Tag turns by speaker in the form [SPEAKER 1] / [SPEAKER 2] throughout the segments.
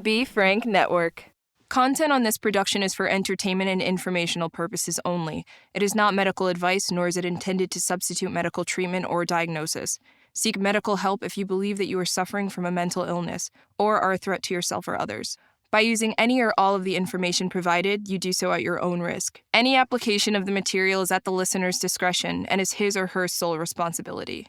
[SPEAKER 1] Be Frank Network. Content on this production is for entertainment and informational purposes only. It is not medical advice, nor is it intended to substitute medical treatment or diagnosis. Seek medical help if you believe that you are suffering from a mental illness or are a threat to yourself or others. By using any or all of the information provided, you do so at your own risk. Any application of the material is at the listener's discretion and is his or her sole responsibility.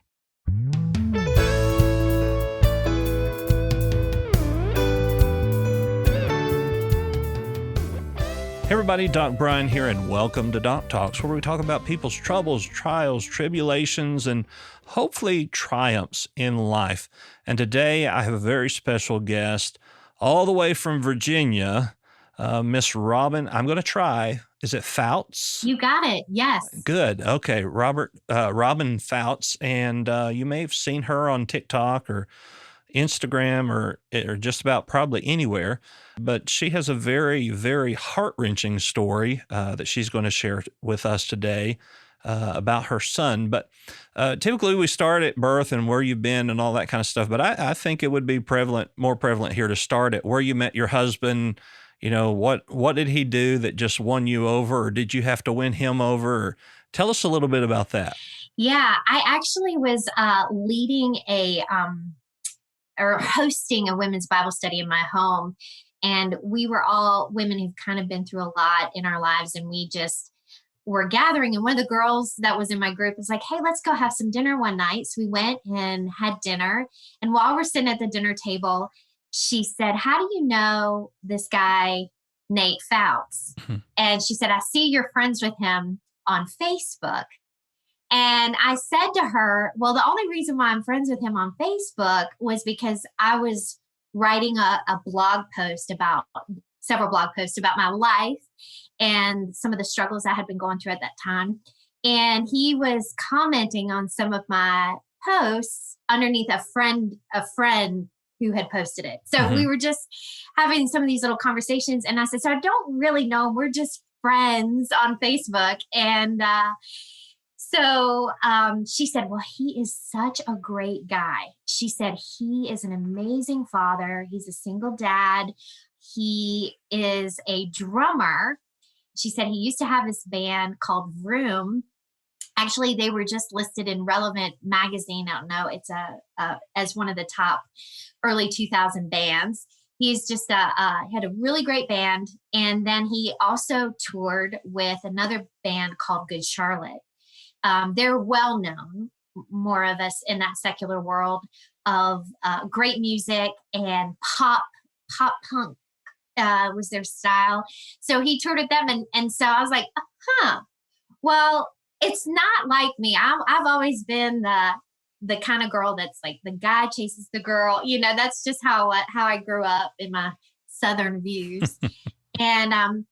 [SPEAKER 2] Hey everybody, Doc Brian here, and welcome to Doc Talks, where we talk about people's troubles, trials, tribulations, and hopefully triumphs in life. And today I have a very special guest all the way from Virginia, Miss Robin. I'm going to try. Is it Foutz?
[SPEAKER 3] You got it. Yes.
[SPEAKER 2] Good. Okay. Robin Foutz. And you may have seen her on TikTok or Instagram or just about probably anywhere, but she has a very, very heart-wrenching story that she's going to share with us today about her son. But typically we start at birth and where you've been and all that kind of stuff. But I think it would be more prevalent here to start at where you met your husband. You know, what did he do that just won you over, or did you have to win him over? Or tell us a little bit about that.
[SPEAKER 3] Yeah, I actually was leading or hosting a women's Bible study in my home. And we were all women who've kind of been through a lot in our lives. And we just were gathering. And one of the girls that was in my group was like, hey, let's go have some dinner one night. So we went and had dinner. And while we're sitting at the dinner table, she said, how do you know this guy, Nate Foutz? And she said, I see you're friends with him on Facebook. And I said to her, well, the only reason why I'm friends with him on Facebook was because I was writing several blog posts about my life and some of the struggles I had been going through at that time. And he was commenting on some of my posts underneath a friend who had posted it. So we were just having some of these little conversations. And I said, so I don't really know. We're just friends on Facebook. And So she said, well, he is such a great guy. She said, he is an amazing father. He's a single dad. He is a drummer. She said he used to have this band called Vroom. Actually, they were just listed in Relevant magazine. I don't know. It's as one of the top early 2000 bands. He's just had a really great band. And then he also toured with another band called Good Charlotte. They're well known, more of us in that secular world of great music, and pop punk was their style. So he toured with them. And so I was like, well, it's not like me. I've always been the kind of girl that's like the guy chases the girl. You know, that's just how I grew up in my Southern views. And,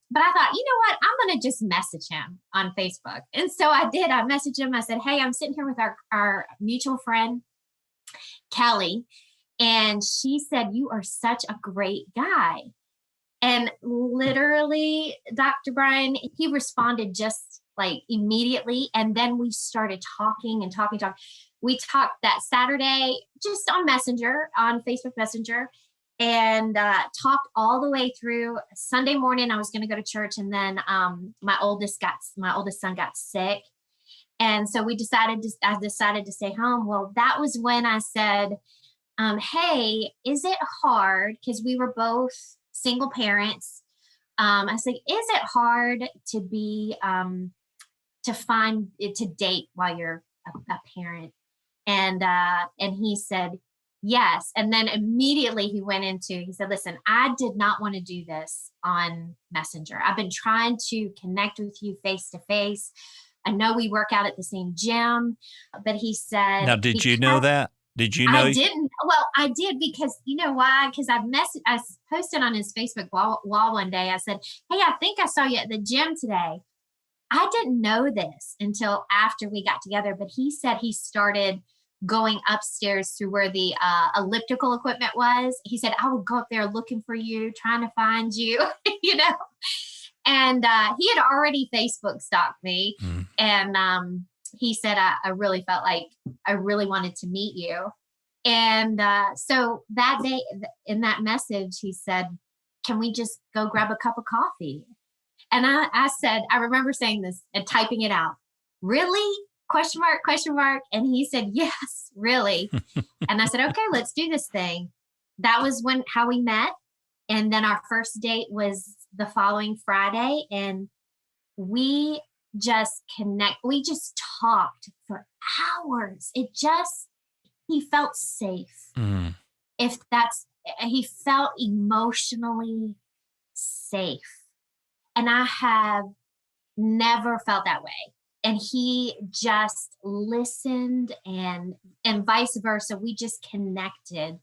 [SPEAKER 3] but I thought, you know what, I'm going to just message him on Facebook. And so I did. I messaged him. I said, hey, I'm sitting here with our mutual friend, Kelly. And she said, you are such a great guy. And literally, Dr. Brian, he responded just like immediately. And then we started talking. We talked that Saturday just on Messenger, on Facebook Messenger. And talked all the way through Sunday morning. I was going to go to church, and then my oldest son got sick, and so I decided to stay home. Well, that was when I said, "Hey, is it hard?" Because we were both single parents. I said, "Is it hard to be to date while you're a parent?" And he said, yes. And then immediately he said, listen, I did not want to do this on Messenger. I've been trying to connect with you face to face. I know we work out at the same gym, but he said.
[SPEAKER 2] Now, did you know that? Did you know?
[SPEAKER 3] I didn't. Well, I did, because you know why? Because I posted on his Facebook wall one day. I said, hey, I think I saw you at the gym today. I didn't know this until after we got together, but he said he started going upstairs through where the elliptical equipment was. He said, I would go up there looking for you, trying to find you, you know. And he had already Facebook stalked me. And he said, I really felt like I really wanted to meet you. And so that day in that message, he said, can we just go grab a cup of coffee? And I said, I remember saying this and typing it out. Really? Question mark, question mark. And he said, yes, really. And I said, okay, let's do this thing. That was how we met. And then our first date was the following Friday. And we just we just talked for hours. He felt safe.
[SPEAKER 2] Mm.
[SPEAKER 3] He felt emotionally safe. And I have never felt that way. And he just listened and vice versa. We just connected.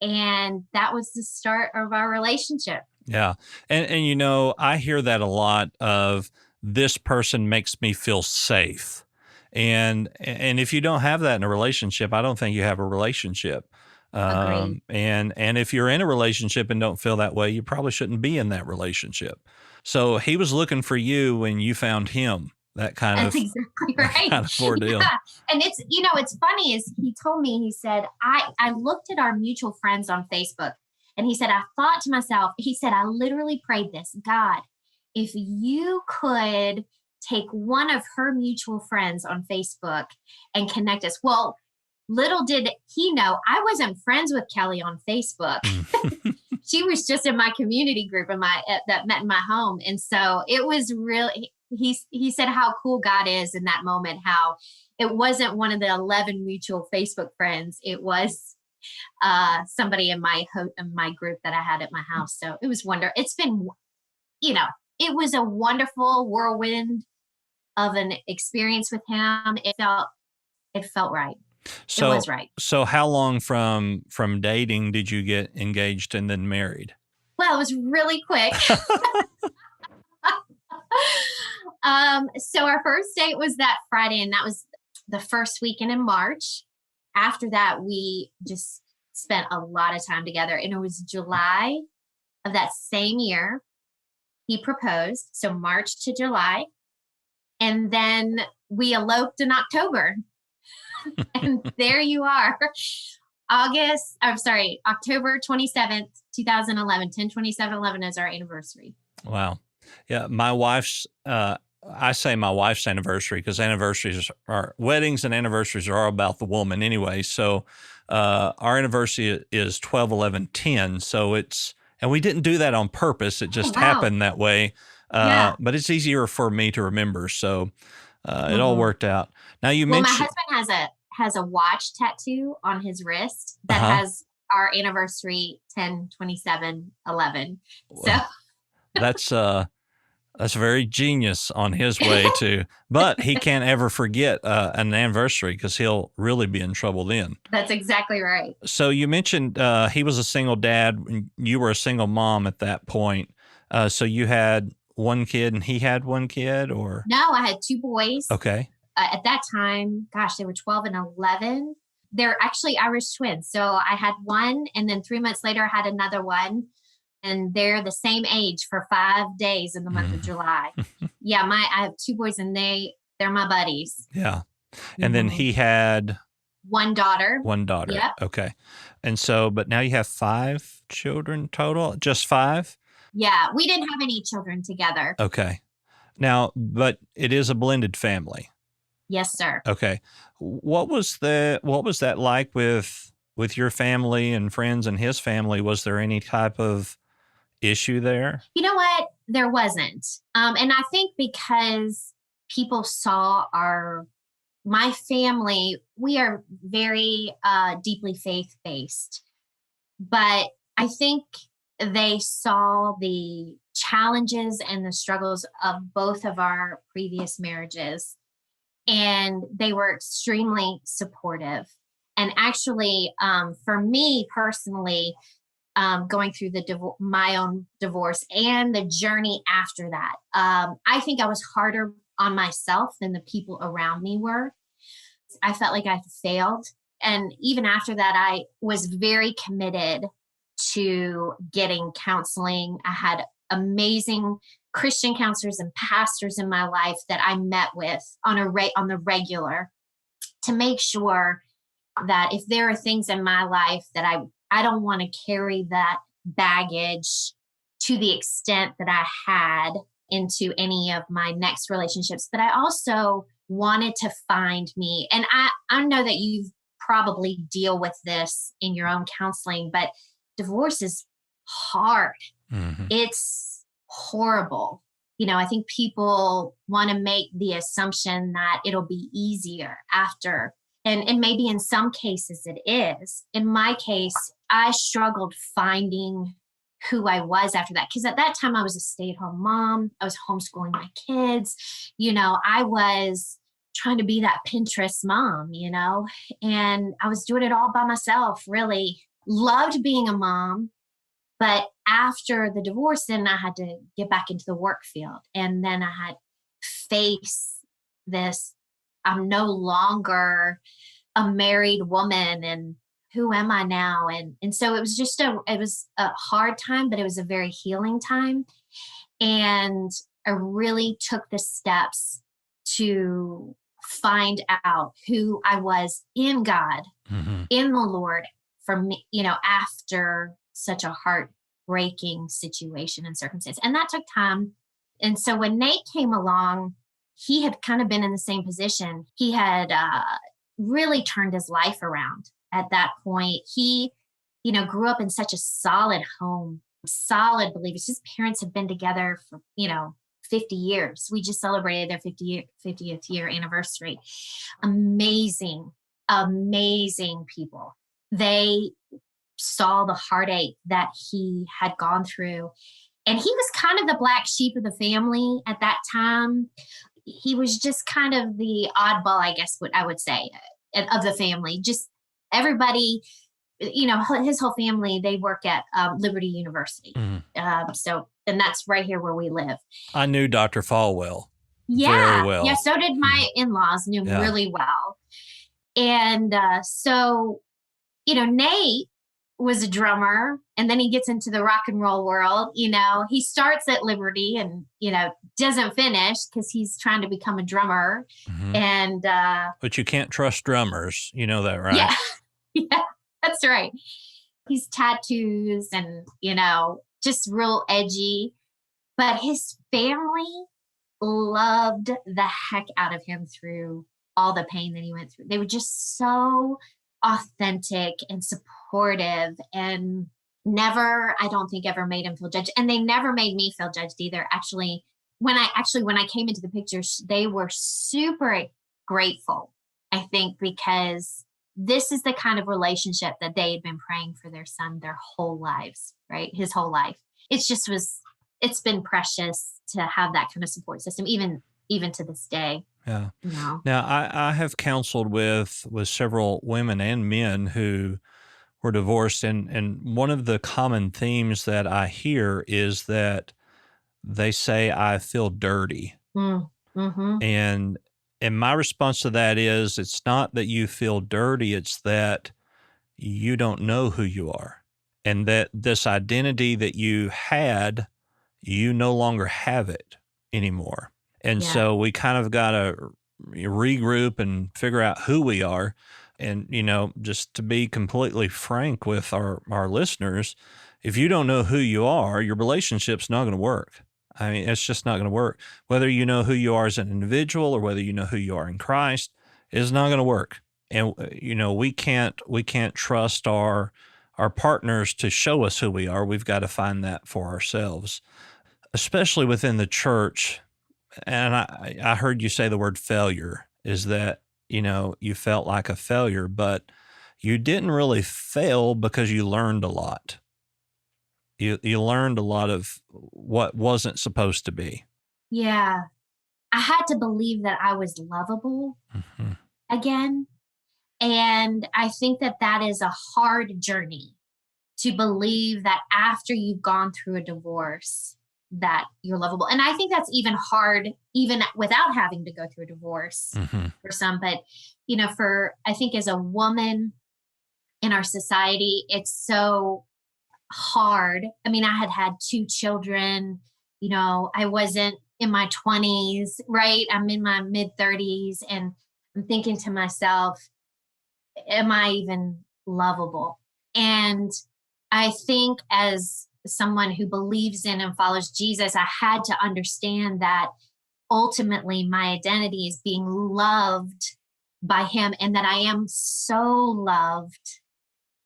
[SPEAKER 3] And that was the start of our relationship.
[SPEAKER 2] Yeah. And you know, I hear that a lot of this person makes me feel safe. And if you don't have that in a relationship, I don't think you have a relationship.
[SPEAKER 3] Agreed.
[SPEAKER 2] And if you're in a relationship and don't feel that way, you probably shouldn't be in that relationship. So he was looking for you when you found him. That's
[SPEAKER 3] exactly right.
[SPEAKER 2] Kind of ordeal.
[SPEAKER 3] Yeah. And it's funny is he told me, he said, I looked at our mutual friends on Facebook, and he said, I thought to myself, he said, I literally prayed this, God, if you could take one of her mutual friends on Facebook and connect us. Well, little did he know, I wasn't friends with Kelly on Facebook. She was just in my community group that met in my home. And so it was really, he said how cool God is in that moment, how it wasn't one of the 11 mutual Facebook friends. It was somebody in my group that I had at my house. So it was it's been, it was a wonderful whirlwind of an experience with him. It felt right.
[SPEAKER 2] So,
[SPEAKER 3] it was right.
[SPEAKER 2] So how long from dating did you get engaged and then married?
[SPEAKER 3] Well, it was really quick. So our first date was that Friday, and that was the first weekend in March. After that, we just spent a lot of time together, and it was July of that same year he proposed. So March to July. And then we eloped in October. And there you are. October 27th, 2011. 10/27/11 is our anniversary.
[SPEAKER 2] Wow. Yeah. My wife's, I say my wife's anniversary because weddings and anniversaries are all about the woman anyway. So our anniversary is 12/11/10. So and we didn't do that on purpose. It just happened that way. But it's easier for me to remember. So it all worked out. Now you mentioned
[SPEAKER 3] my husband has a watch tattoo on his wrist that has our anniversary 10/27/11.
[SPEAKER 2] So that's very genius on his way to, but he can't ever forget an anniversary because he'll really be in trouble then.
[SPEAKER 3] That's exactly right.
[SPEAKER 2] So you mentioned he was a single dad and you were a single mom at that point. So you had one kid and he had one kid, or?
[SPEAKER 3] No, I had two boys.
[SPEAKER 2] Okay.
[SPEAKER 3] At that time, gosh, they were 12 and 11. They're actually Irish twins. So I had one, and then 3 months later, I had another one. And they're the same age for 5 days in the month of July. Yeah, I have two boys, and they're my buddies.
[SPEAKER 2] Yeah. And then he had
[SPEAKER 3] one daughter.
[SPEAKER 2] Yep. Okay. And so, but now you have 5 children total, just 5?
[SPEAKER 3] Yeah, we didn't have any children together.
[SPEAKER 2] Okay. Now, but it is a blended family.
[SPEAKER 3] Yes, sir.
[SPEAKER 2] Okay. What was that like with your family and friends and his family? Was there any type of issue there?
[SPEAKER 3] You know what? There wasn't. And I think because people saw my family, we are very deeply faith-based. But I think they saw the challenges and the struggles of both of our previous marriages, and they were extremely supportive. And actually, for me personally, going through my own divorce and the journey after that, I think I was harder on myself than the people around me were. I felt like I failed. And even after that, I was very committed to getting counseling. I had amazing Christian counselors and pastors in my life that I met with on the regular to make sure that if there are things in my life that I don't want to carry that baggage to the extent that I had into any of my next relationships. But I also wanted to find me. And I know that you probably deal with this in your own counseling, but divorce is hard.
[SPEAKER 2] Mm-hmm.
[SPEAKER 3] It's horrible. I think people want to make the assumption that it'll be easier after. And maybe in some cases it is. In my case, I struggled finding who I was after that. Because at that time I was a stay-at-home mom. I was homeschooling my kids. I was trying to be that Pinterest mom, and I was doing it all by myself, really. Loved being a mom. But after the divorce, then I had to get back into the work field. And then I had face this, I'm no longer a married woman, and who am I now? And so it was just it was a hard time, but it was a very healing time. And I really took the steps to find out who I was in God,
[SPEAKER 2] Mm-hmm.
[SPEAKER 3] in the Lord, for me, after such a heartbreaking situation and circumstance. And that took time. And so when Nate came along, he had kind of been in the same position. He had really turned his life around at that point. He, grew up in such a solid home, solid believers. His parents had been together for, 50 years. We just celebrated their 50th year anniversary. Amazing, amazing people. They saw the heartache that he had gone through. And he was kind of the black sheep of the family at that time. He was just kind of the oddball, I guess, what I would say, of the family. Just everybody, his whole family, they work at Liberty University.
[SPEAKER 2] Mm-hmm.
[SPEAKER 3] And that's right here where we live.
[SPEAKER 2] I knew Dr. Falwell
[SPEAKER 3] Yeah.
[SPEAKER 2] very well.
[SPEAKER 3] Yeah. So did my in-laws, knew him really well. And so, Nate was a drummer, and then he gets into the rock and roll world. He starts at Liberty and, doesn't finish because he's trying to become a drummer.
[SPEAKER 2] Mm-hmm.
[SPEAKER 3] And,
[SPEAKER 2] but you can't trust drummers. You know that, right?
[SPEAKER 3] Yeah. Yeah, that's right. He's tattoos and, just real edgy, but his family loved the heck out of him through all the pain that he went through. They were just so authentic and supportive, and never, I don't think, ever made him feel judged. And they never made me feel judged either. Actually, when I came into the picture, they were super grateful, I think, because this is the kind of relationship that they had been praying for their son their whole lives, right? His whole life. It's been precious to have that kind of support system, even to this day.
[SPEAKER 2] Yeah. Now, I have counseled with several women and men who were divorced, and one of the common themes that I hear is that they say, I feel dirty.
[SPEAKER 3] Mm-hmm.
[SPEAKER 2] And my response to that is, it's not that you feel dirty, it's that you don't know who you are. And that this identity that you had, you no longer have it anymore. And so we kind of got to regroup and figure out who we are. And, just to be completely frank with our listeners, if you don't know who you are, your relationship's not going to work. I mean, it's just not going to work. Whether you know who you are as an individual or whether you know who you are in Christ, it's not going to work. And, we can't trust our partners to show us who we are. We've got to find that for ourselves, especially within the church. And I heard you say the word failure, is that, you felt like a failure, but you didn't really fail because you learned a lot. You learned a lot of what wasn't supposed to be.
[SPEAKER 3] Yeah. I had to believe that I was lovable again. And I think that is a hard journey, to believe that after you've gone through a divorce, that you're lovable. And I think that's even hard, even without having to go through a divorce for some. But, I think as a woman in our society, it's so hard. I mean, I had 2 children, I wasn't in my 20s, right? I'm in my mid 30s, and I'm thinking to myself, am I even lovable? And I think as someone who believes in and follows Jesus, I had to understand that ultimately my identity is being loved by him, and that I am so loved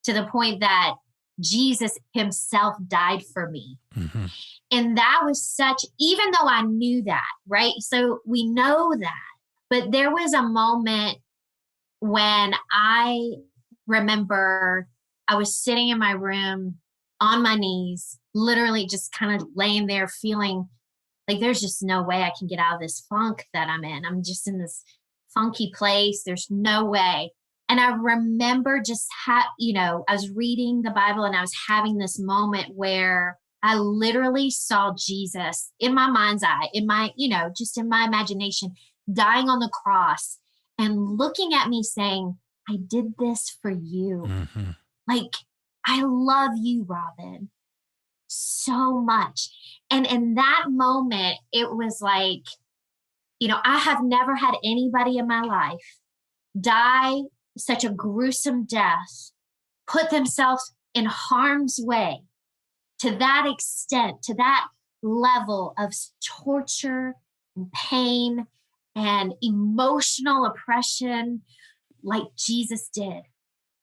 [SPEAKER 3] to the point that Jesus himself died for me.
[SPEAKER 2] Mm-hmm.
[SPEAKER 3] And that was such, even though I knew that, right? So we know that, but there was a moment when I remember I was sitting in my room on my knees, literally just kind of laying there feeling like there's just no way I can get out of this funk that I'm in. I'm just in this funky place. There's no way. And I remember just I was reading the Bible and I was having this moment where I literally saw Jesus in my mind's eye, in my, just in my imagination, dying on the cross and looking at me saying, I did this for you.
[SPEAKER 2] Mm-hmm.
[SPEAKER 3] Like, I love you, Robin, so much. And in that moment, it was like, I have never had anybody in my life die such a gruesome death, put themselves in harm's way to that extent, to that level of torture and pain and emotional oppression like Jesus did.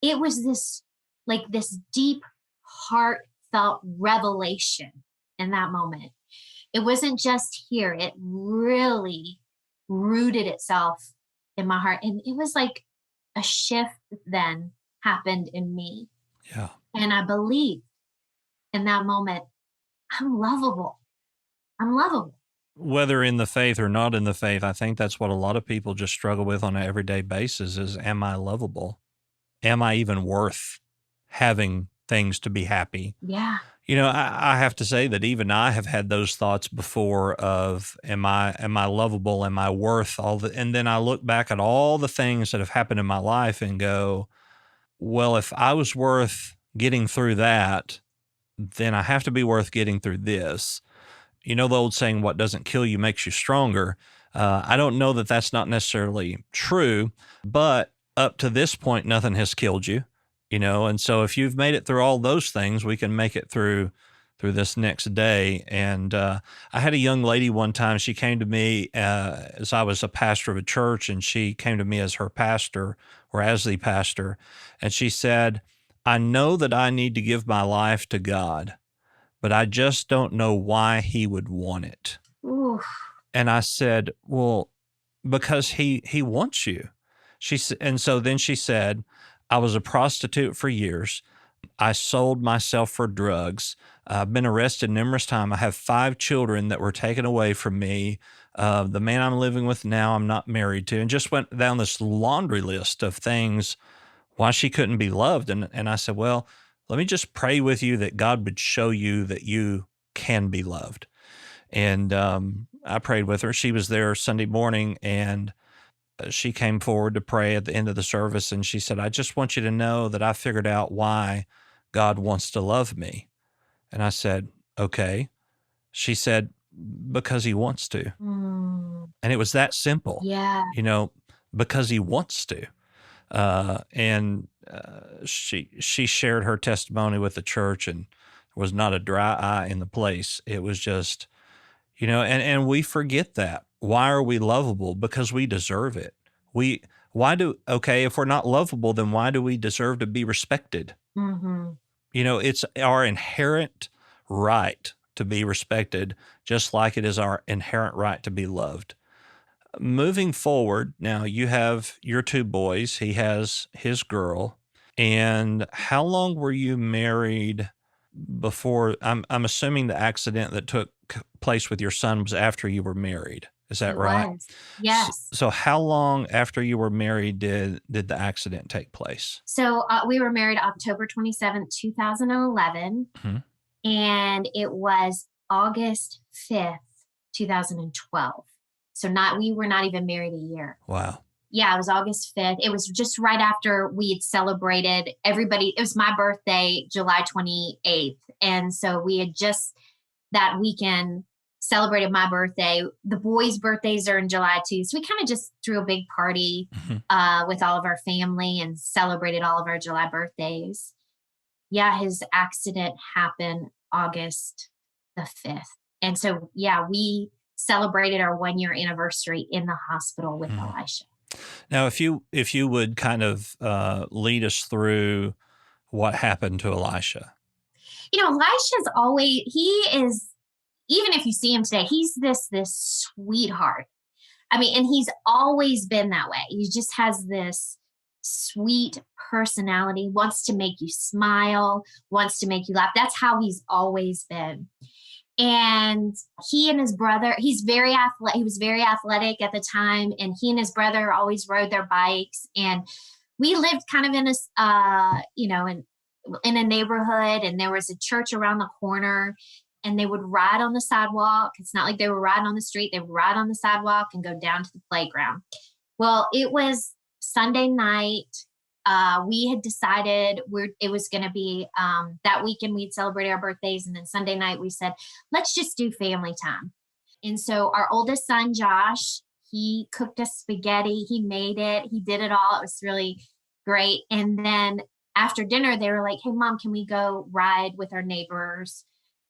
[SPEAKER 3] It was this deep, heartfelt revelation in that moment. It wasn't just here. It really rooted itself in my heart. And it was like a shift then happened in me.
[SPEAKER 2] Yeah.
[SPEAKER 3] And I believe in that moment, I'm lovable. I'm lovable.
[SPEAKER 2] Whether in the faith or not in the faith, I think that's what a lot of people just struggle with on an everyday basis is, am I lovable? Am I even worth having things to be happy?
[SPEAKER 3] Yeah.
[SPEAKER 2] I have to say that even I have had those thoughts before of, am I lovable? Am I worth all the, and then I look back at all the things that have happened in my life and go, well, if I was worth getting through that, then I have to be worth getting through this. The old saying, what doesn't kill you makes you stronger. I don't know that that's not necessarily true, but up to this point, nothing has killed you, and so if you've made it through all those things, we can make it through this next day. And I had a young lady one time, she came to me as I was a pastor of a church, and she came to me as her pastor or as the pastor. And she said, I know that I need to give my life to God, but I just don't know why he would want it.
[SPEAKER 3] Ooh.
[SPEAKER 2] And I said, well, because he wants you. And so then she said, I was a prostitute for years. I sold myself for drugs. I've been arrested numerous times. I have 5 children that were taken away from me. The man I'm living with now, I'm not married to, and just went down this laundry list of things why she couldn't be loved. And I said, well, let me just pray with you that God would show you that you can be loved. And I prayed with her. She was there Sunday morning, and she came forward to pray at the end of the service. And she said, I just want you to know that I figured out why God wants to love me. And I said, okay. She said, because he wants to.
[SPEAKER 3] Mm.
[SPEAKER 2] And it was that simple.
[SPEAKER 3] Yeah.
[SPEAKER 2] Because he wants to. She shared her testimony with the church, and there was not a dry eye in the place. It was just, and we forget that. Why are we lovable? Because we deserve it. If we're not lovable, then why do we deserve to be respected?
[SPEAKER 3] Mm-hmm.
[SPEAKER 2] It's our inherent right to be respected, just like it is our inherent right to be loved. Moving forward, now you have your 2 boys. He has his girl. And how long were you married before? I'm assuming the accident that took place with your son was after you were married. Is that right?
[SPEAKER 3] Was. Yes.
[SPEAKER 2] So how long after you were married did the accident take place?
[SPEAKER 3] So we were married October 27th, 2011.
[SPEAKER 2] Mm-hmm.
[SPEAKER 3] And it was August 5th, 2012. So we were not even married a year.
[SPEAKER 2] Wow.
[SPEAKER 3] Yeah, it was August 5th. It was just right after we had celebrated everybody. It was my birthday, July 28th. And so we had just that weekend celebrated my birthday. The boys' birthdays are in July too. So we kind of just threw a big party with all of our family and celebrated all of our July birthdays. Yeah, his accident happened August the 5th. And so, yeah, we celebrated our 1-year anniversary in the hospital with Elisha.
[SPEAKER 2] Now, if you would kind of lead us through what happened to Elisha.
[SPEAKER 3] Elisha's always, he is, even if you see him today, he's this sweetheart. I mean, and he's always been that way. He just has this sweet personality, wants to make you smile, wants to make you laugh. That's how he's always been. And he and his brother, he was very athletic at the time. And he and his brother always rode their bikes. And we lived kind of in a neighborhood, and there was a church around the corner, and they would ride on the sidewalk. It's not like they were riding on the street. They would ride on the sidewalk and go down to the playground. Well, it was Sunday night. We had decided it was going to be that weekend we'd celebrate our birthdays. And then Sunday night we said, let's just do family time. And so our oldest son, Josh, he cooked us spaghetti. He made it. He did it all. It was really great. And then after dinner, they were like, hey, Mom, can we go ride with our neighbors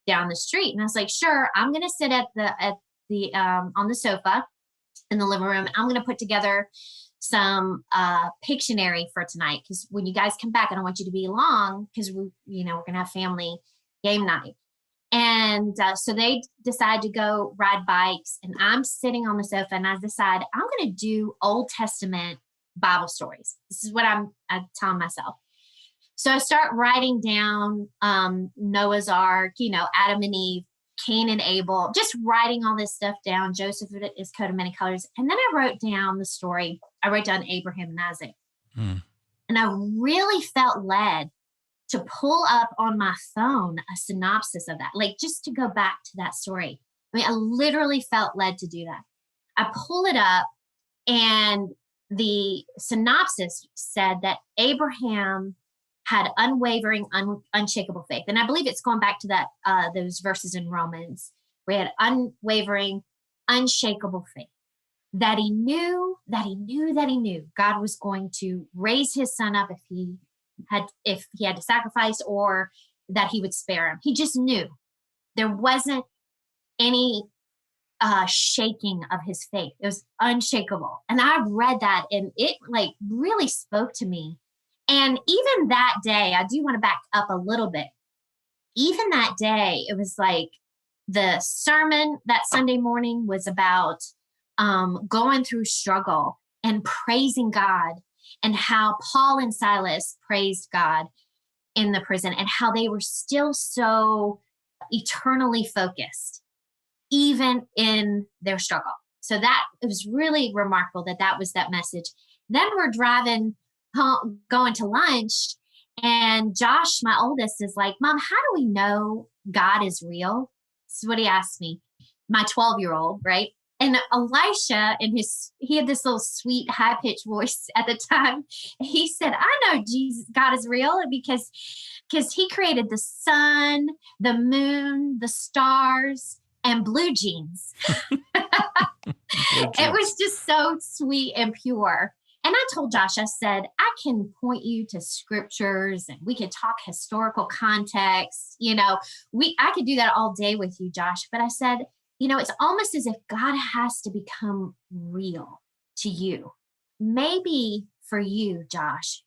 [SPEAKER 3] down the street? And I was like, sure. I'm going to sit on the sofa in the living room. I'm going to put together some Pictionary for tonight, because when you guys come back, I don't want you to be long, because we're going to have family game night. And so they decide to go ride bikes, and I'm sitting on the sofa, and I decide I'm going to do Old Testament Bible stories. This is what I'm telling myself. So I start writing down Noah's Ark, Adam and Eve, Cain and Abel, just writing all this stuff down. Joseph is coat of many colors. And then I wrote down the story. I wrote down Abraham and Isaac. And I really felt led to pull up on my phone a synopsis of that, like just to go back to that story. I mean, I literally felt led to do that. I pull it up, and the synopsis said that Abraham had unwavering, unshakable faith. And I believe it's going back to that those verses in Romans, where he had unwavering, unshakable faith, that he knew God was going to raise his son up if he had to sacrifice, or that he would spare him. He just knew. There wasn't any shaking of his faith. It was unshakable. And I read that, and it really spoke to me. And even that day, I do want to back up a little bit. Even that day, it was like the sermon that Sunday morning was about going through struggle and praising God, and how Paul and Silas praised God in the prison, and how they were still so eternally focused, even in their struggle. So that it was really remarkable that was that message. Then we're driving home, going to lunch, and Josh, my oldest, is like, Mom, how do we know God is real? This is what he asked me, my 12-year-old, right? And Elisha, he had this little sweet, high-pitched voice at the time. He said, I know God is real because he created the sun, the moon, the stars, and blue jeans. It was just so sweet and pure. And I told Josh, I said, I can point you to scriptures, and we could talk historical context. I could do that all day with you, Josh. But I said, it's almost as if God has to become real to you. Maybe for you, Josh,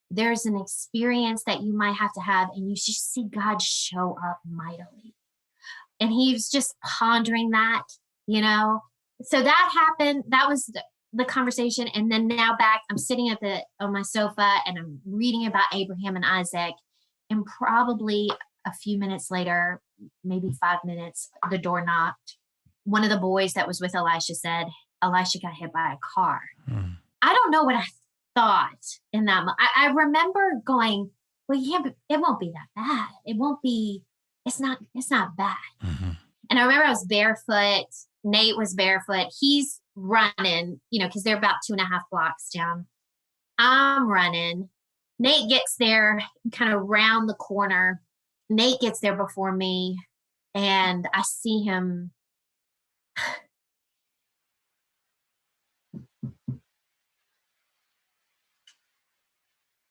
[SPEAKER 3] there's an experience that you might have to have, and you just see God show up mightily. And he was just pondering that, So that happened. That was the conversation. And then now back, I'm sitting on my sofa, and I'm reading about Abraham and Isaac. And probably a few minutes later, maybe 5 minutes, the door knocked. One of the boys that was with Elisha said, Elisha got hit by a car. I don't know what I thought in that moment. I remember going, well, yeah, but it won't be that bad. It's not bad. And I remember I was barefoot. Nate was barefoot. He's running, because they're about 2.5 blocks down. I'm running. Nate gets there kind of round the corner. Nate gets there before me, and I see him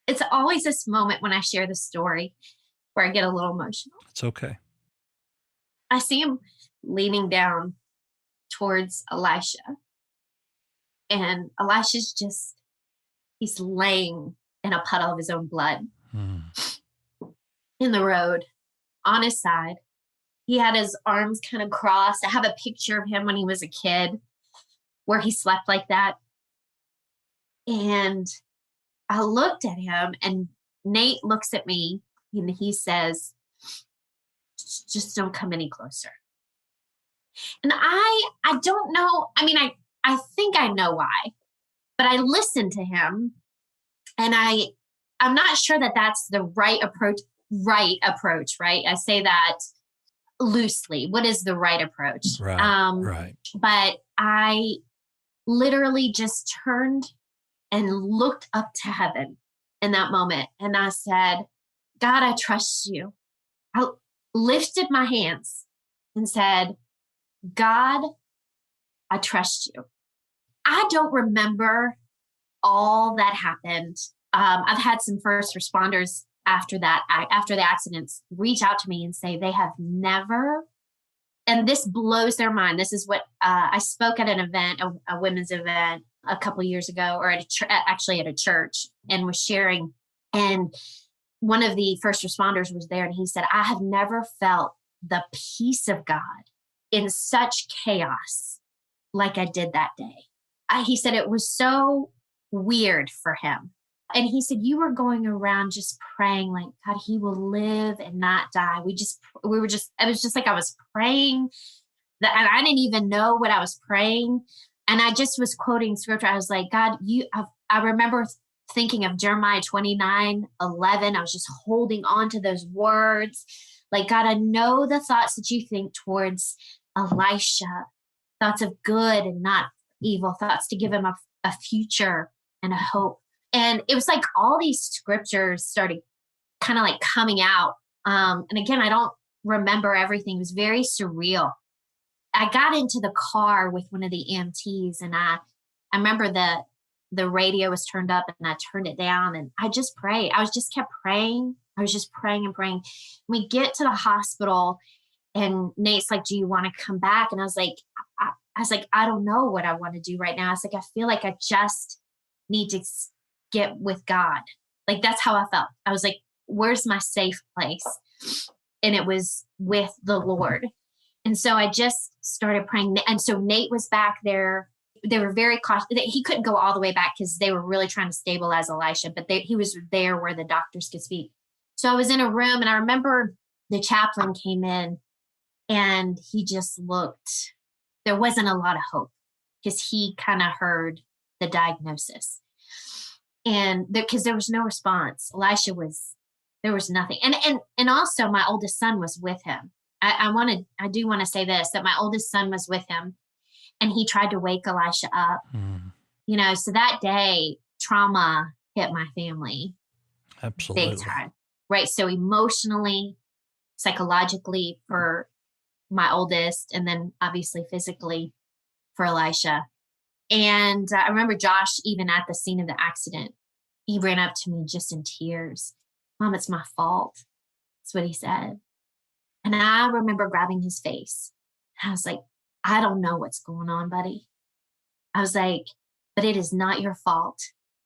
[SPEAKER 3] It's always this moment when I share the story where I get a little emotional.
[SPEAKER 2] It's okay.
[SPEAKER 3] I see him leaning down towards Elisha, and Elisha's he's laying in a puddle of his own blood in the road on his side. He had his arms kind of crossed. I have a picture of him when he was a kid where he slept like that. And I looked at him, and Nate looks at me and he says, just don't come any closer. And I don't know. I mean, I think I know why, but I listened to him, and I'm not sure that that's the right approach, right? I say that loosely. What is the right approach?
[SPEAKER 2] Right. Right.
[SPEAKER 3] But I literally just turned and looked up to heaven in that moment. And I said, God, I trust you. I lifted my hands and said, God, I trust you. I don't remember all that happened. I've had some first responders after the accidents, reach out to me and say they have never, and this blows their mind. This is what I spoke at an event, a women's event a couple of years ago, or actually at a church, and was sharing. And one of the first responders was there, and he said, I have never felt the peace of God in such chaos like I did that day. He said it was so weird for him. And he said, you were going around just praying like, God, he will live and not die. It was just like I was praying that, and I didn't even know what I was praying. And I just was quoting scripture. I was like, God, I remember thinking of Jeremiah 29:11. I was just holding on to those words. Like, God, I know the thoughts that you think towards Elisha, thoughts of good and not evil, thoughts to give him a future and a hope. And it was like all these scriptures started kind of like coming out. And again, I don't remember everything. It was very surreal. I got into the car with one of the EMTs, and I remember the radio was turned up, and I turned it down, and I just prayed. I was just kept praying. I was just praying and praying. We get to the hospital, and Nate's like, do you want to come back? And I was like, I don't know what I want to do right now. I was like, I feel like I just need to get with God. Like, that's how I felt. I was like, where's my safe place? And it was with the Lord. And so I just started praying. And so Nate was back there. They were very cautious. He couldn't go all the way back because they were really trying to stabilize Elisha, but he was there where the doctors could speak. So I was in a room, and I remember the chaplain came in, and he just looked, there wasn't a lot of hope because he kind of heard the diagnosis. And because there was no response. Elisha there was nothing. And also my oldest son was with him. I do want to say this, that my oldest son was with him, and he tried to wake Elisha up. So that day, trauma hit my family.
[SPEAKER 2] Absolutely.
[SPEAKER 3] Big time. Right. So emotionally, psychologically for my oldest, and then obviously physically for Elisha. And I remember Josh, even at the scene of the accident, he ran up to me just in tears. Mom, it's my fault. That's what he said. And I remember grabbing his face. I was like, I don't know what's going on, buddy. I was like, but it is not your fault.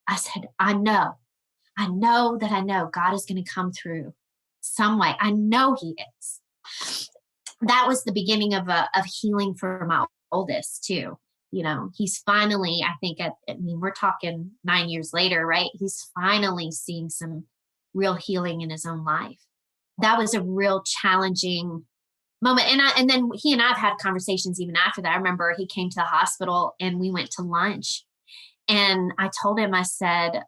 [SPEAKER 3] I said, I know that I know God is going to come through some way. I know he is. That was the beginning of healing for my oldest too. He's finally, I think, we're talking 9 years later, right? He's finally seeing some real healing in his own life. That was a real challenging moment. And then he and I have had conversations even after that. I remember he came to the hospital, and we went to lunch, and I told him, I said,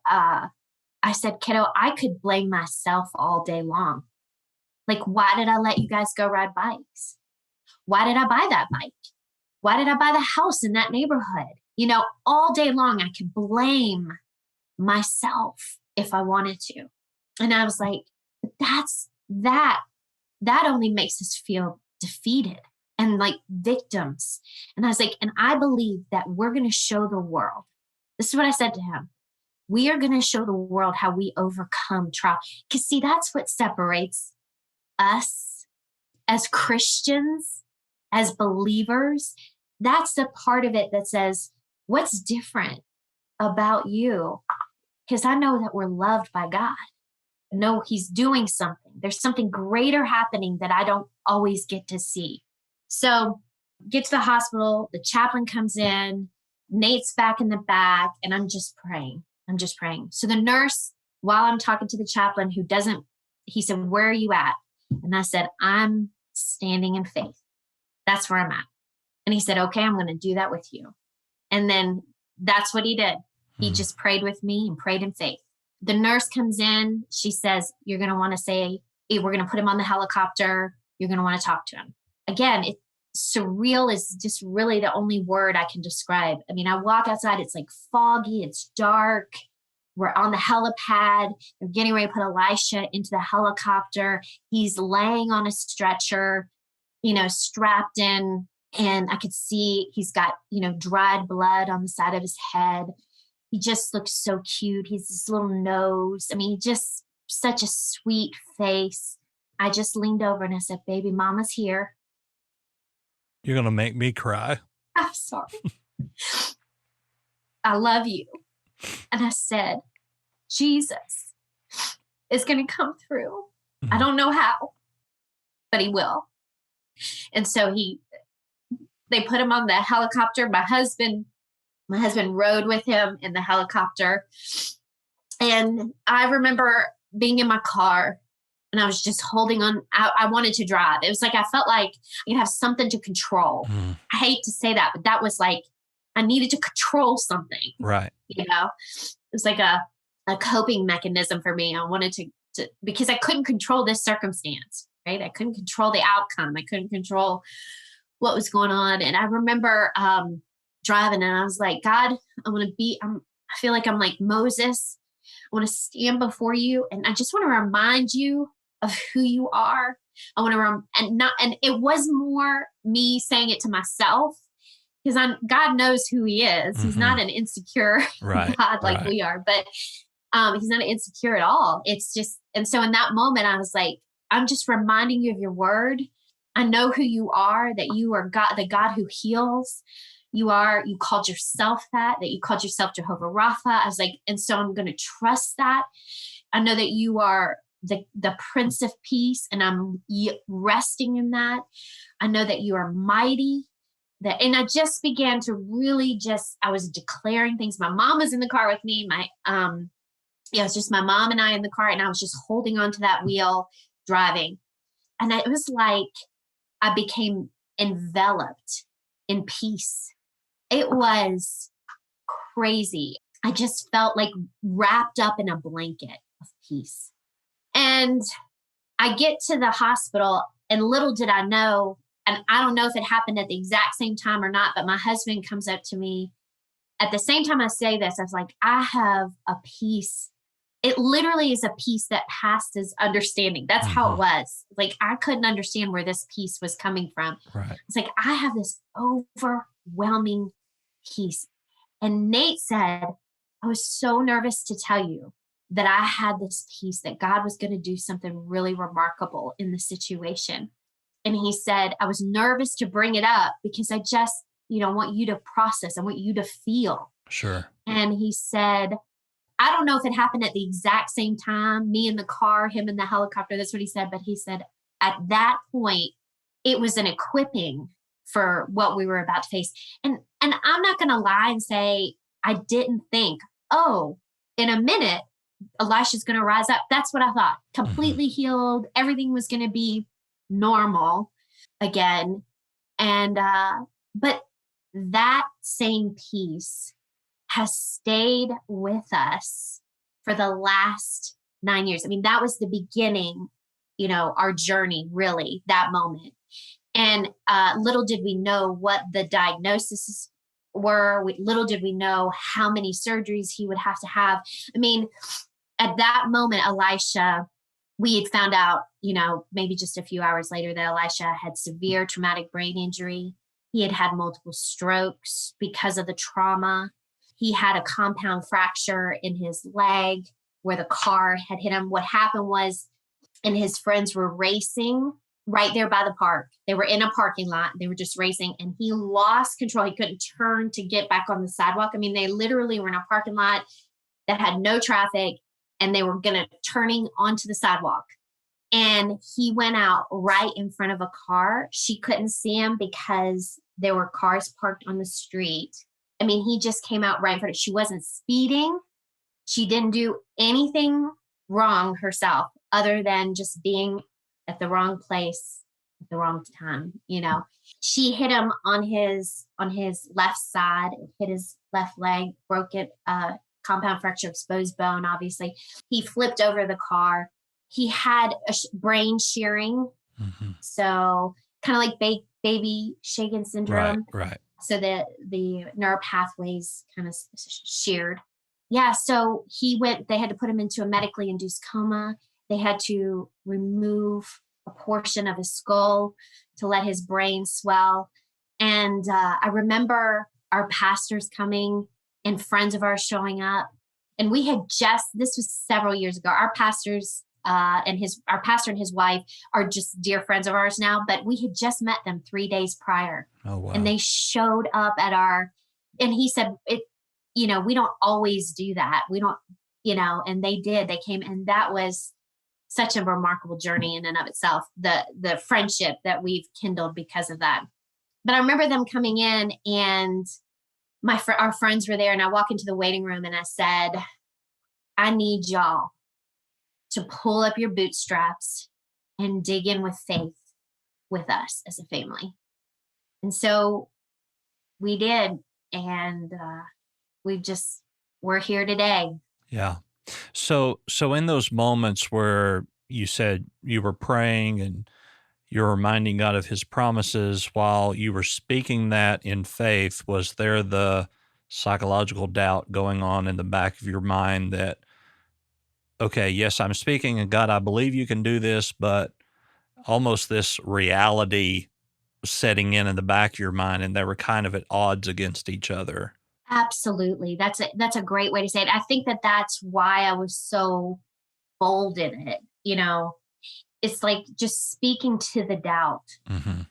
[SPEAKER 3] kiddo, I could blame myself all day long. Like, why did I let you guys go ride bikes? Why did I buy that bike? Why did I buy the house in that neighborhood? All day long, I could blame myself if I wanted to. And I was like, that only makes us feel defeated. and like victims. And I was like, and I believe that we're going to show the world. This is what I said to him. We are going to show the world how we overcome trial. Because see, that's what separates us as Christians, as believers. That's the part of it that says, what's different about you? Because I know that we're loved by God. I know he's doing something. There's something greater happening that I don't always get to see. So get to the hospital, the chaplain comes in, Nate's back in the back, and I'm just praying. So the nurse, while I'm talking to the chaplain he said, where are you at? And I said, I'm standing in faith. That's where I'm at. And he said, okay, I'm going to do that with you. And then that's what he did. He just prayed with me and prayed in faith. The nurse comes in. She says, you're going to want to say, hey, we're going to put him on the helicopter. You're going to want to talk to him. Again, surreal is just really the only word I can describe. I mean, I walk outside, it's like foggy, it's dark. We're on the helipad. They're getting ready to put Elisha into the helicopter. He's laying on a stretcher, strapped in. And I could see he's got, dried blood on the side of his head. He just looks so cute. He's this little nose. I mean, just such a sweet face. I just leaned over and I said, baby, mama's here.
[SPEAKER 2] You're going to make me cry.
[SPEAKER 3] I'm sorry. I love you. And I said, Jesus is going to come through. I don't know how, but he will. And so they put him on the helicopter. My husband rode with him in the helicopter. And I remember being in my car and I was just holding on. I wanted to drive. It was like, I felt like I could have something to control. I hate to say that, but that was like, I needed to control something.
[SPEAKER 2] Right.
[SPEAKER 3] It was like a coping mechanism for me. I wanted to, because I couldn't control this circumstance, right? I couldn't control the outcome. I couldn't control what was going on. And I remember driving and I was like, God, I feel like I'm like Moses. I want to stand before you. And I just want to remind you of who you are. I want to, and it was more me saying it to myself because God knows who he is. He's not an insecure God like we are, but he's not insecure at all. It's just, and so in that moment I was like, I'm just reminding you of your word. I know who you are, that you are God, the God who heals. You called yourself that you called yourself Jehovah Rapha. I was like, and so I'm going to trust that. I know that you are the Prince of Peace, and I'm resting in that. I know that you are mighty. And I just began to really I was declaring things. My mom was in the car with me. It was just my mom and I in the car, and I was just holding on to that wheel, driving. And it was like I became enveloped in peace. It was crazy. I just felt like wrapped up in a blanket of peace. And I get to the hospital, and little did I know, and I don't know if it happened at the exact same time or not, but my husband comes up to me. At the same time I say this, I was like, I have a peace. It literally is a peace that passes understanding. That's how it was. Like, I couldn't understand where this peace was coming from.
[SPEAKER 2] Right.
[SPEAKER 3] It's like, I have this overwhelming peace. And Nate said, I was so nervous to tell you that I had this peace, that God was going to do something really remarkable in the situation. And he said, I was nervous to bring it up because I just, want you to process. I want you to feel.
[SPEAKER 2] Sure.
[SPEAKER 3] And he said, I don't know if it happened at the exact same time, me in the car, him in the helicopter. That's what he said. But he said at that point, it was an equipping for what we were about to face. And I'm not going to lie and say, I didn't think, in a minute, Elisha's going to rise up. That's what I thought. Completely healed. Everything was going to be normal again. And, but that same peace has stayed with us for the last 9 years. I mean, that was the beginning, our journey, really, that moment. And little did we know what the diagnoses were. Little did we know how many surgeries he would have to have. I mean, at that moment, Elisha We had found out, maybe just a few hours later that Elisha had severe traumatic brain injury. He had had multiple strokes because of the trauma. He had a compound fracture in his leg where the car had hit him. What happened was, and his friends were racing right there by the park. They were in a parking lot. They were just racing, and he lost control. He couldn't turn to get back on the sidewalk. I mean, they literally were in a parking lot that had no traffic, and they were turning onto the sidewalk. And he went out right in front of a car. She couldn't see him because there were cars parked on the street. I mean, he just came out right in front of her. She wasn't speeding. She didn't do anything wrong herself other than just being at the wrong place at the wrong time. She hit him on his left side, hit his left leg, broke it, compound fracture, exposed bone, obviously. He flipped over the car. He had a brain shearing.
[SPEAKER 2] Mm-hmm.
[SPEAKER 3] So kind of like baby shaken syndrome.
[SPEAKER 2] Right.
[SPEAKER 3] So that the neural pathways kind of sheared. Yeah. So they had to put him into a medically induced coma. They had to remove a portion of his skull to let his brain swell. And I remember our pastors coming and friends of ours showing up. And we had this was several years ago. Our pastors our pastor and his wife are just dear friends of ours now, but we had just met them 3 days prior.
[SPEAKER 2] Oh, wow.
[SPEAKER 3] And they showed up and he said, we don't always do that. We don't, and they did. They came, and that was such a remarkable journey in and of itself, the friendship that we've kindled because of that. But I remember them coming in, and our friends were there, and I walk into the waiting room and I said, I need y'all to pull up your bootstraps and dig in with faith with us as a family. And so we did. And we're here today.
[SPEAKER 2] Yeah. So in those moments where you said you were praying and you're reminding God of his promises while you were speaking that in faith, was there the psychological doubt going on in the back of your mind that, okay, yes, I'm speaking, and God, I believe you can do this, but almost this reality setting in the back of your mind, and they were kind of at odds against each other?
[SPEAKER 3] Absolutely. That's a great way to say it. I think that's why I was so bold in it. It's like just speaking to the doubt.
[SPEAKER 2] Mm-hmm.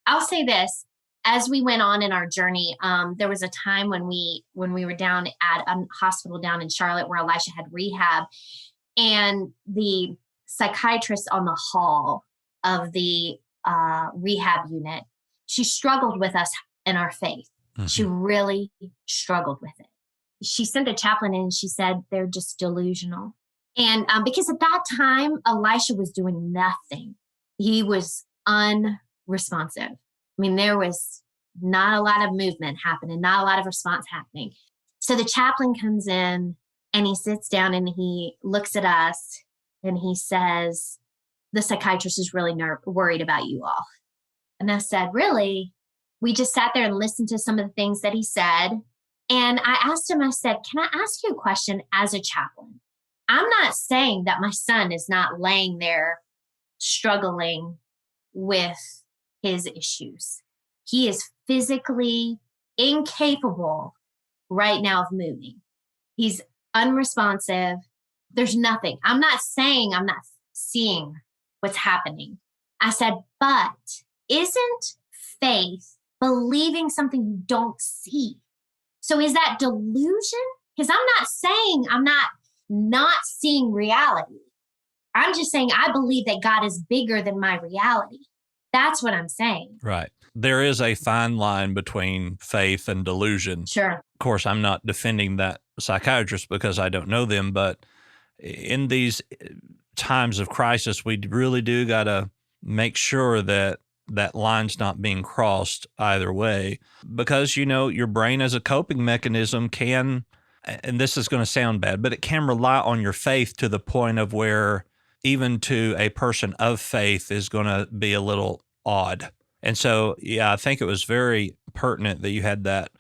[SPEAKER 3] I'll say this. As we went on in our journey, there was a time when we were down at a hospital down in Charlotte where Elisha had rehab, and the psychiatrist on the hall of the rehab unit, she struggled with us in our faith. Mm-hmm. She really struggled with it. She sent a chaplain in and she said, they're just delusional. And because at that time, Elisha was doing nothing. He was unresponsive. I mean, there was not a lot of movement happening, not a lot of response happening. So the chaplain comes in and he sits down and he looks at us and he says, the psychiatrist is really worried about you all. And I said, really? We just sat there and listened to some of the things that he said. And I asked him, I said, can I ask you a question as a chaplain? I'm not saying that my son is not laying there struggling with his issues. He is physically incapable right now of moving. He's unresponsive. There's nothing. I'm not saying I'm not seeing what's happening. I said, but isn't faith believing something you don't see? So is that delusion? Because I'm not saying I'm not seeing reality. I'm just saying I believe that God is bigger than my reality. That's what I'm saying.
[SPEAKER 2] Right. There is a fine line between faith and delusion.
[SPEAKER 3] Sure.
[SPEAKER 2] Of course, I'm not defending that psychiatrist because I don't know them, but in these times of crisis, we really do got to make sure that that line's not being crossed either way, because, your brain as a coping mechanism can, and this is going to sound bad, but it can rely on your faith to the point of where even to a person of faith is going to be a little odd. And so, I think it was very pertinent that you had that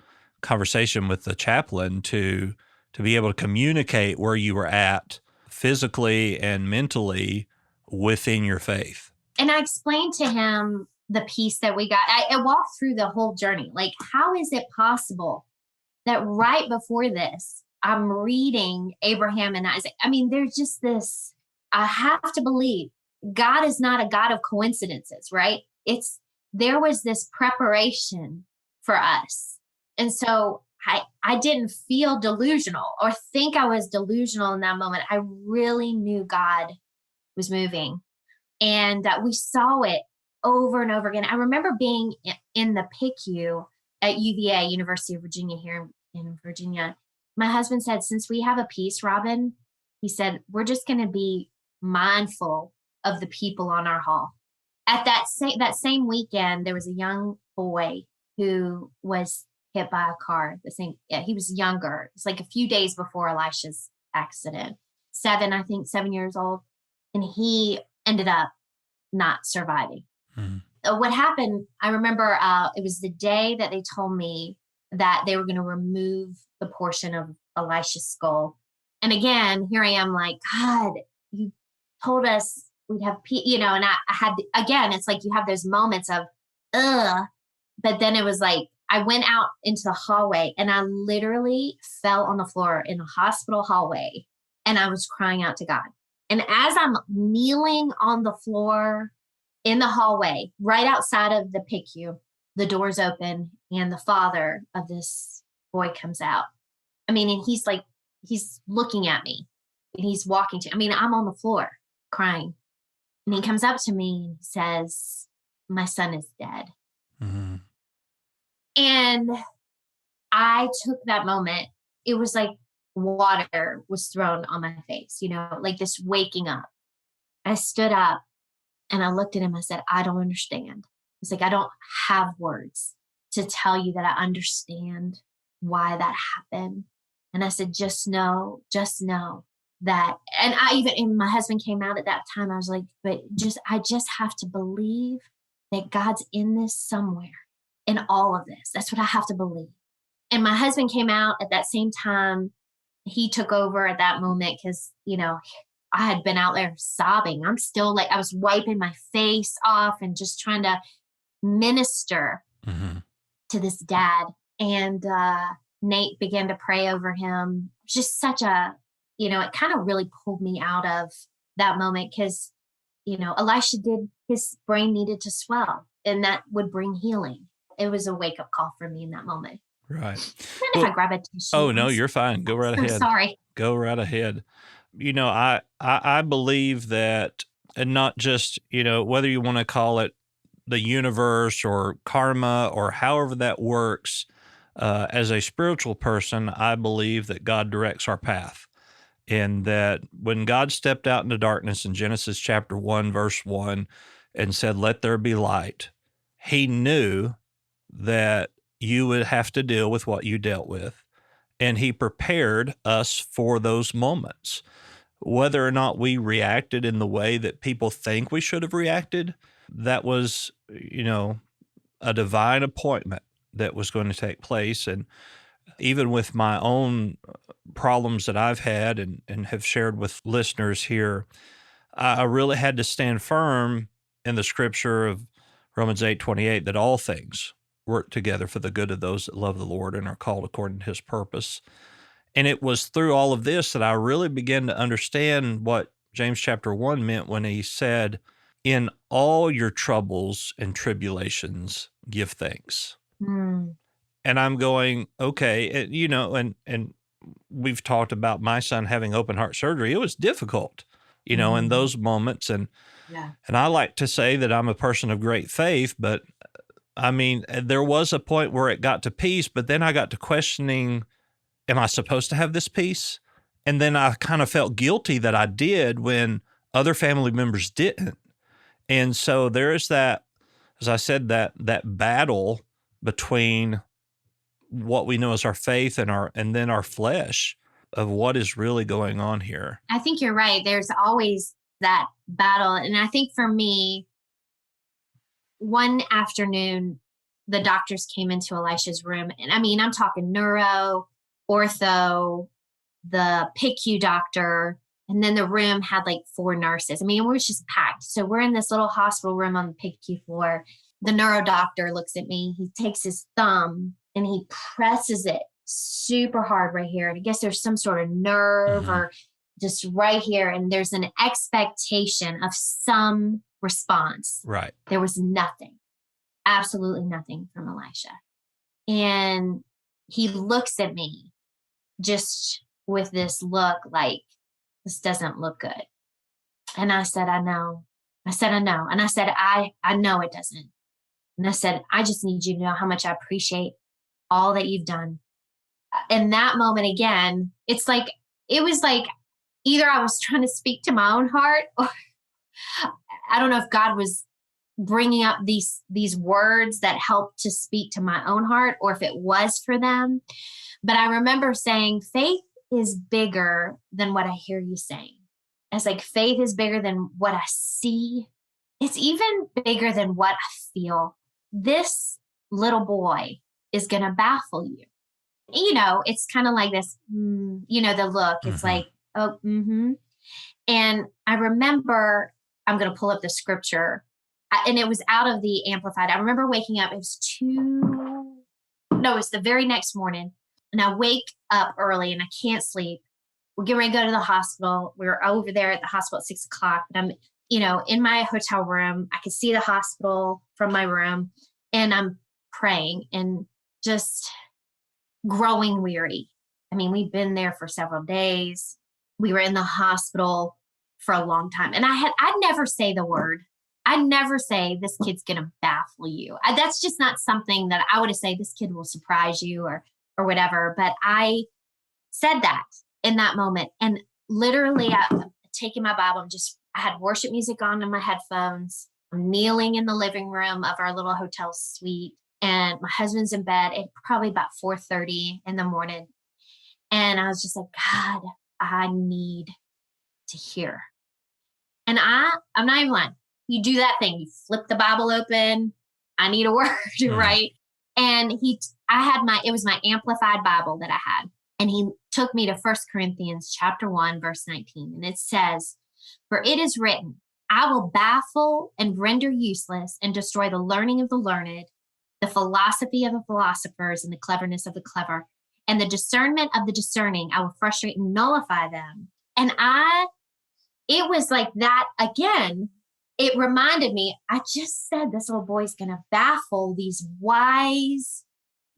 [SPEAKER 2] conversation with the chaplain to be able to communicate where you were at physically and mentally within your faith.
[SPEAKER 3] And I explained to him the peace that we got. I walked through the whole journey. Like, how is it possible that right before this, I'm reading Abraham and Isaac? I mean, there's just this, I have to believe God is not a God of coincidences, right? There was this preparation for us. And so I didn't feel delusional or think I was delusional in that moment. I really knew God was moving, and we saw it over and over again. I remember being in the PICU at UVA, University of Virginia, here in Virginia. My husband said, since we have a peace, Robin, he said, we're just going to be mindful of the people on our hall. At that same weekend, there was a young boy who was hit by a car. He was younger. It's like a few days before Elisha's accident. 7 years old. And he ended up not surviving. What happened, I remember it was the day that they told me that they were going to remove the portion of Elisha's skull. And again, here I am like, God, you told us we'd have peace, and I had, again, it's like you have those moments of, but then it was like, I went out into the hallway and I literally fell on the floor in a hospital hallway and I was crying out to God. And as I'm kneeling on the floor in the hallway, right outside of the PICU, the doors open and the father of this boy comes out. I mean, and he's looking at me and he's walking I'm on the floor crying. And he comes up to me and says, my son is dead.
[SPEAKER 2] Mm-hmm.
[SPEAKER 3] And I took that moment. It was like water was thrown on my face, like this waking up. I stood up and I looked at him. I said, I don't understand. It's like, I don't have words to tell you that I understand why that happened. And I said, just know that. And my husband came out at that time. I was like, I just have to believe that God's in this somewhere, in all of this. That's what I have to believe. And my husband came out at that same time. He took over at that moment because, I had been out there sobbing. I'm still I was wiping my face off and just trying to minister to this dad. And Nate began to pray over him. Just such a, it kind of really pulled me out of that moment because, Elisha his brain needed to swell and that would bring healing. It was a wake-up call for me in that moment.
[SPEAKER 2] Right.
[SPEAKER 3] If I grab a tissue.
[SPEAKER 2] Oh, no, you're fine. Go right ahead.
[SPEAKER 3] I'm sorry.
[SPEAKER 2] Go right ahead. I believe that, and not just, whether you want to call it the universe or karma or however that works, as a spiritual person, I believe that God directs our path. And that when God stepped out into darkness in Genesis chapter 1, verse 1, and said, let there be light, he knew that you would have to deal with what you dealt with. And he prepared us for those moments. Whether or not we reacted in the way that people think we should have reacted, that was, a divine appointment that was going to take place. And even with my own problems that I've had and have shared with listeners here, I really had to stand firm in the scripture of Romans 8:28 that all things work together for the good of those that love the Lord and are called according to his purpose. And it was through all of this that I really began to understand what James chapter 1 meant when he said, in all your troubles and tribulations, give thanks.
[SPEAKER 3] Mm.
[SPEAKER 2] And I'm going, okay, and we've talked about my son having open heart surgery. It was difficult, in those moments. And I like to say that I'm a person of great faith, but there was a point where it got to peace, but then I got to questioning, am I supposed to have this peace? And then I kind of felt guilty that I did when other family members didn't. And so there is that, as I said, that battle between what we know as our faith and then our flesh of what is really going on here.
[SPEAKER 3] I think you're right. There's always that battle. And I think for me, one afternoon, the doctors came into Elisha's room. And I'm talking neuro, ortho, the PICU doctor. And then the room had like 4 nurses. I mean, it was just packed. So we're in this little hospital room on the PICU floor. The neuro doctor looks at me. He takes his thumb and he presses it super hard right here. And I guess there's some sort of nerve or just right here. And there's an expectation of some response.
[SPEAKER 2] Right.
[SPEAKER 3] There was nothing, absolutely nothing from Elisha. And he looks at me just with this look like, this doesn't look good. And I said, I know. I said, I know. And I said, I know it doesn't. And I said, I just need you to know how much I appreciate all that you've done. In that moment, again, it was like either I was trying to speak to my own heart, or I don't know if God was bringing up these words that helped to speak to my own heart, or if it was for them. But I remember saying, faith is bigger than what I hear you saying. It's like faith is bigger than what I see. It's even bigger than what I feel. This little boy is going to baffle you. You know, it's kind of like this, the look. It's like, And I remember, I'm going to pull up the scripture, and it was out of the Amplified. I remember waking up, it's the very next morning. And I wake up early and I can't sleep. We're getting ready to go to the hospital. We were over there at the hospital at 6:00. And I'm, in my hotel room. I could see the hospital from my room. And I'm praying and just growing weary. I mean, we've been there for several days. We were in the hospital for a long time. And I'd never say the word. I'd never say this kid's going to baffle you. That's just not something that I would say this kid will surprise you or whatever. But I said that in that moment. And literally I'm taking my Bible and I had worship music on in my headphones. I'm kneeling in the living room of our little hotel suite. And my husband's in bed at probably about 4:30 in the morning. And I was just like, God, I need to hear. And I'm not even lying. You do that thing. You flip the Bible open. I need a word, right? And it was my Amplified Bible that I had. And he took me to 1 Corinthians chapter 1, verse 19. And it says, for it is written, I will baffle and render useless and destroy the learning of the learned, the philosophy of the philosophers and the cleverness of the clever, and the discernment of the discerning. I will frustrate and nullify them. And it was like that again. It reminded me, I just said this little boy's going to baffle these wise,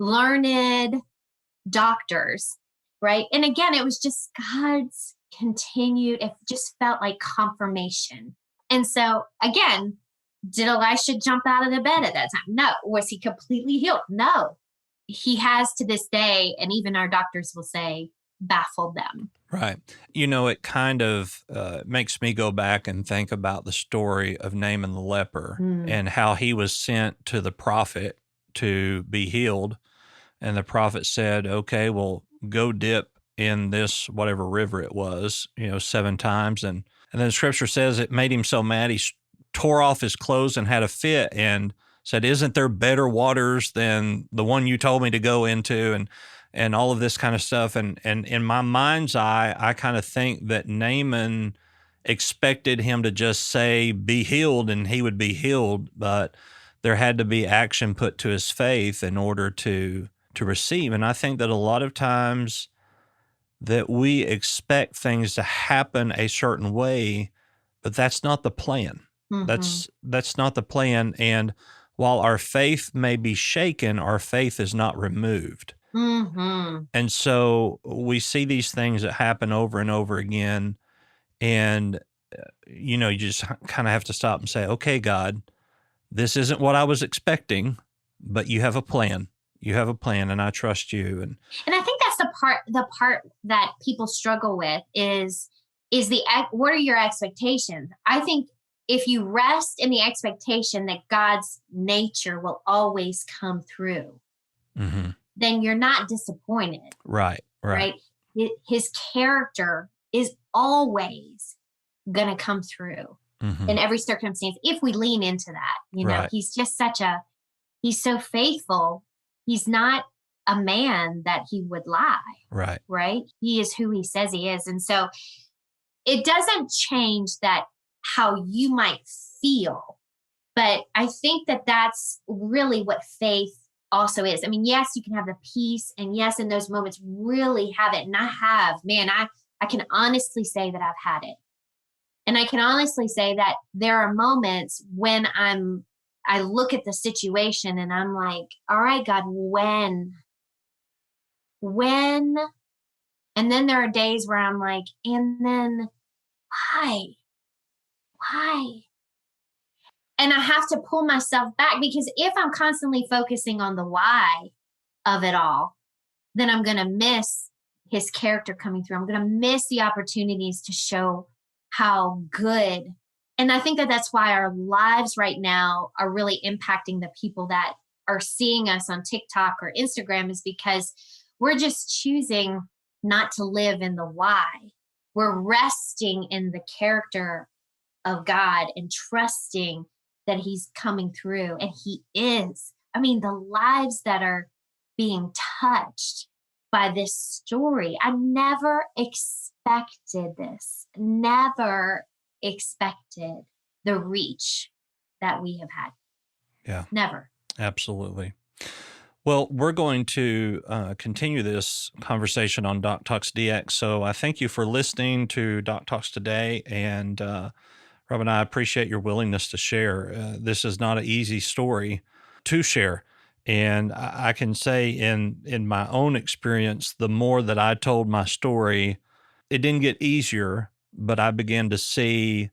[SPEAKER 3] learned doctors, right? And again, it was just God's continued, it just felt like confirmation. And so again, did Elisha jump out of the bed at that time? No. Was he completely healed? No. He has to this day, and even our doctors will say, baffled them.
[SPEAKER 2] Right. It kind of makes me go back and think about the story of Naaman the leper and how he was sent to the prophet to be healed. And the prophet said, okay, well, go dip in this whatever river it was, 7 times. And then the scripture says it made him so mad he tore off his clothes and had a fit and said, isn't there better waters than the one you told me to go into? And all of this kind of stuff. And in my mind's eye, I kind of think that Naaman expected him to just say, be healed, and he would be healed. But there had to be action put to his faith in order to receive. And I think that a lot of times that we expect things to happen a certain way, but that's not the plan. That's not the plan. And while our faith may be shaken, our faith is not removed. And so we see these things that happen over and over again. And, you just kind of have to stop and say, okay, God, this isn't what I was expecting, but you have a plan. You have a plan, and I trust you. And
[SPEAKER 3] I think that's the part that people struggle with is what are your expectations? I think if you rest in the expectation that God's nature will always come through, then you're not disappointed. Right. His character is always going to come through in every circumstance. If we lean into that, he's just he's so faithful. He's not a man that he would lie. Right. He is who he says he is. And so it doesn't change that how you might feel. But I think that that's really what faith also is. I mean, yes, you can have the peace, and yes, in those moments really have it. And I have, man, I can honestly say that I've had it. And I can honestly say that there are moments when I look at the situation and I'm like, all right, God, when? And then there are days where I'm like, and then why? And I have to pull myself back, because if I'm constantly focusing on the why of it all, then I'm going to miss his character coming through. I'm going to miss the opportunities to show how good. And I think that that's why our lives right now are really impacting the people that are seeing us on TikTok or Instagram, is because we're just choosing not to live in the why. We're resting in the character of God and trusting that he's coming through. And he is. I mean, the lives that are being touched by this story, I never expected this, never expected the reach that we have had.
[SPEAKER 2] Yeah.
[SPEAKER 3] Never.
[SPEAKER 2] Absolutely. Well, we're going to continue this conversation on Doc Talks DX. So I thank you for listening to Doc Talks today. And Rob and I appreciate your willingness to share. This is not an easy story to share. And I can say in my own experience, the more that I told my story, it didn't get easier, but I began to see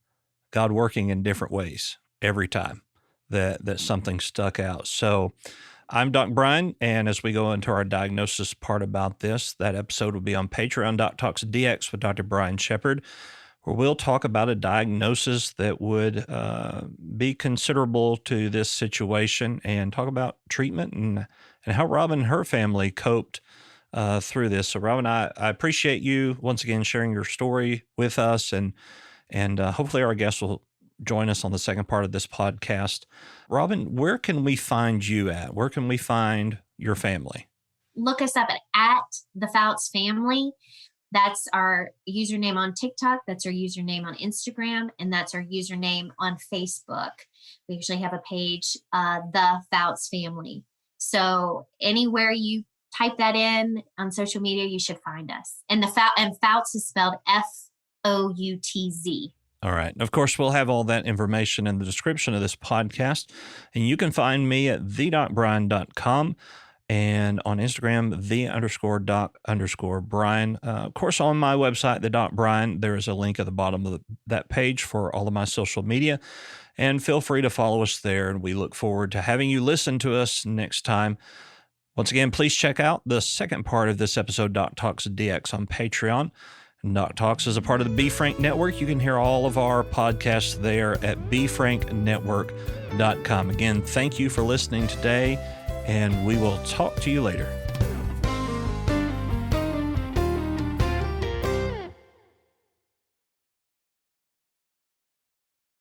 [SPEAKER 2] God working in different ways every time that something stuck out. So I'm Doc Brian, and as we go into our diagnosis part about this, that episode will be on Patreon, Doc Talks DX with Dr. Brian Shepherd, where we'll talk about a diagnosis that would be considerable to this situation, and talk about treatment and how Robin and her family coped through this. So Robin, I appreciate you once again sharing your story with us, and hopefully our guests will join us on the second part of this podcast. Robin, where can we find you at? Where can we find your family?
[SPEAKER 3] Look us up at the Foutz family. That's our username on TikTok. That's our username on Instagram. And that's our username on Facebook. We actually have a page, the Foutz family. So anywhere you type that in on social media, you should find us. And Foutz is spelled Foutz.
[SPEAKER 2] All right. Of course, we'll have all that information in the description of this podcast. And you can find me at thedocbrian.com, and on Instagram, _doc_Brian. Of course, on my website, the Doc Brian, there is a link at the bottom of that page for all of my social media. And feel free to follow us there. And we look forward to having you listen to us next time. Once again, please check out the second part of this episode, Doc Talks DX, on Patreon. Doc Talks is a part of the Be Frank Network. You can hear all of our podcasts there at BeFrankNetwork.com. Again, thank you for listening today, and we will talk to you later.